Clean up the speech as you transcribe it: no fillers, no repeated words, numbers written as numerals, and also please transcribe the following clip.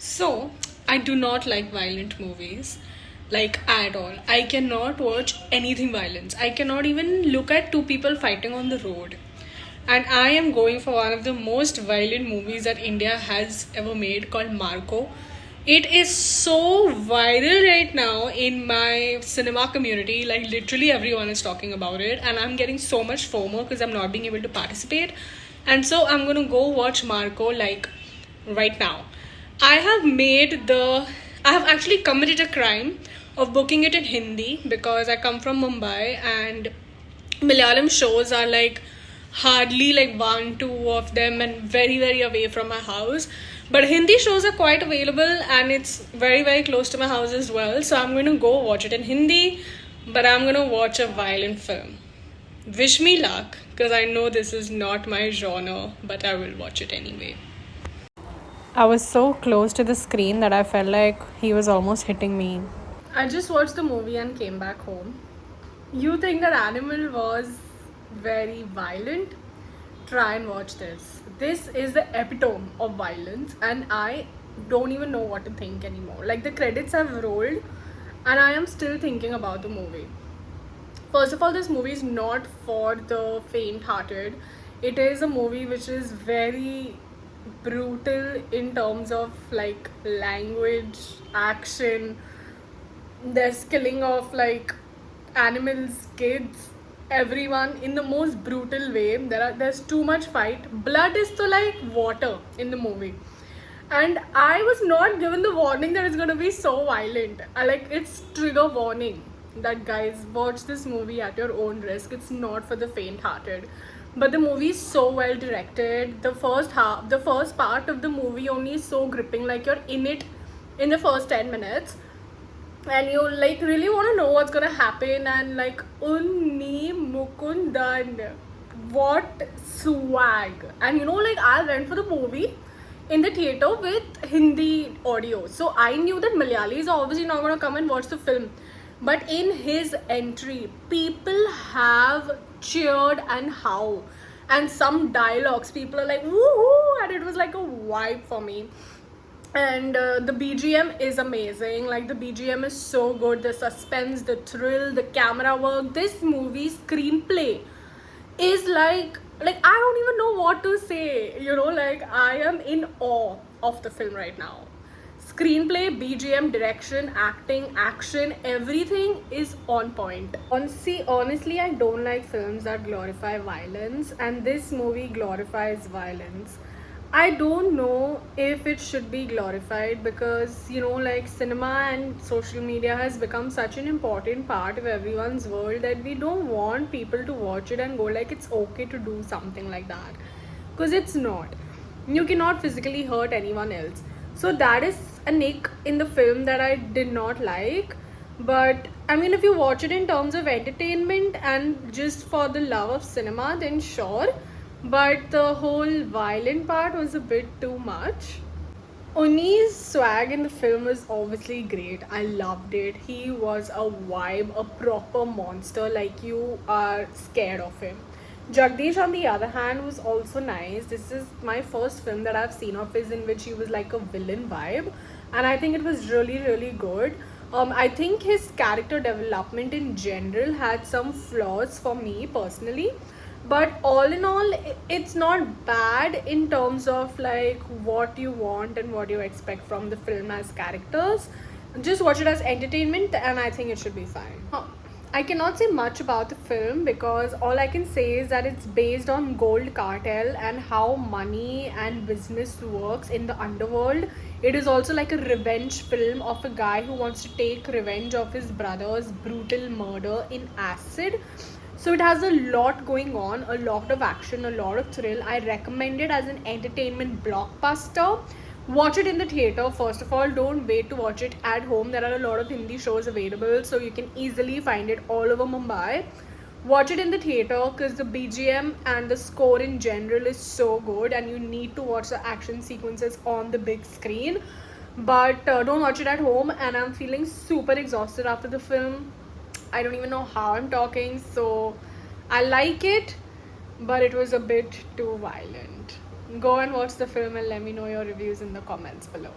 So, I do not like violent movies, like at all. I cannot watch anything violent. I cannot even look at two people fighting on the road. And I am going for one of the most violent movies that India has ever made called Marco. It is so viral right now in my cinema community. Like, literally everyone is talking about it, and I'm getting so much FOMO because I'm not being able to participate. And so, I'm gonna go watch Marco like right now. I have made the. I have actually committed a crime of booking it in Hindi because I come from Mumbai and Malayalam shows are like hardly like one, two of them and very, very away from my house. But Hindi shows are quite available and it's very, very close to my house as well. So I'm going to go watch it in Hindi, but I'm going to watch a violent film. Wish me luck because I know this is not my genre, but I will watch it anyway. I was so close to the screen that I felt like he was almost hitting me. I just watched the movie and came back home. You think that Animal was very violent? Try and watch this. This is the epitome of violence, and I don't even know what to think anymore. Like, the credits have rolled, and I am still thinking about the movie. First of all, this movie is not for the faint hearted. It is a movie which is very brutal in terms of like language, action. There's killing of like animals, kids, everyone in the most brutal way. There's too much fight. Blood is to like water in the movie. And I was not given the warning that it's gonna be so violent. Like, it's trigger warning that guys watch this movie at your own risk. It's not for the faint-hearted. But the movie is so well directed. The first part of the movie only is so gripping. Like, you're in it in the first 10 minutes and you like really want to know what's gonna happen, and like Unni Mukundan, what swag. And like, I went for the movie in the theater with Hindi audio, so I knew that Malayalis are obviously not gonna come and watch the film. But in his entry, people have cheered and how, and some dialogues, people are like woohoo, and it was like a vibe for me. And the BGM is amazing. Like, the BGM is so good. The suspense, the thrill, the camera work. This movie's screenplay is like I don't even know what to say. Like, I am in awe of the film right now. Screenplay, BGM, direction, acting, action, everything is on point. Honestly, I don't like films that glorify violence, and this movie glorifies violence. I don't know if it should be glorified because like, cinema and social media has become such an important part of everyone's world that we don't want people to watch it and go like it's okay to do something like that, because it's not. You cannot physically hurt anyone else. So that is a nick in the film that I did not like. But I mean, if you watch it in terms of entertainment and just for the love of cinema, then sure. But the whole violent part was a bit too much. Uni's swag in the film was obviously great. I loved it. He was a vibe, a proper monster, like you are scared of him. Jagdish, on the other hand, was also nice. This is my first film that I've seen of his in which he was like a villain vibe, and I think it was really, really good. I think his character development in general had some flaws for me personally, but all in all, it's not bad in terms of like what you want and what you expect from the film as characters. Just watch it as entertainment, and I think it should be fine. I cannot say much about the film because all I can say is that it's based on gold cartel and how money and business works in the underworld. It is also like a revenge film of a guy who wants to take revenge of his brother's brutal murder in acid. So it has a lot going on, a lot of action, a lot of thrill. I recommend it as an entertainment blockbuster. Watch it in the theater first of all. Don't wait to watch it at home. There are a lot of Hindi shows available, so you can easily find it all over Mumbai. Watch it in the theater because the BGM and the score in general is so good, and you need to watch the action sequences on the big screen. But don't watch it at home. And I'm feeling super exhausted after the film. I don't even know how I'm talking, so I like it, but it was a bit too violent. Go and watch the film and let me know your reviews in the comments below.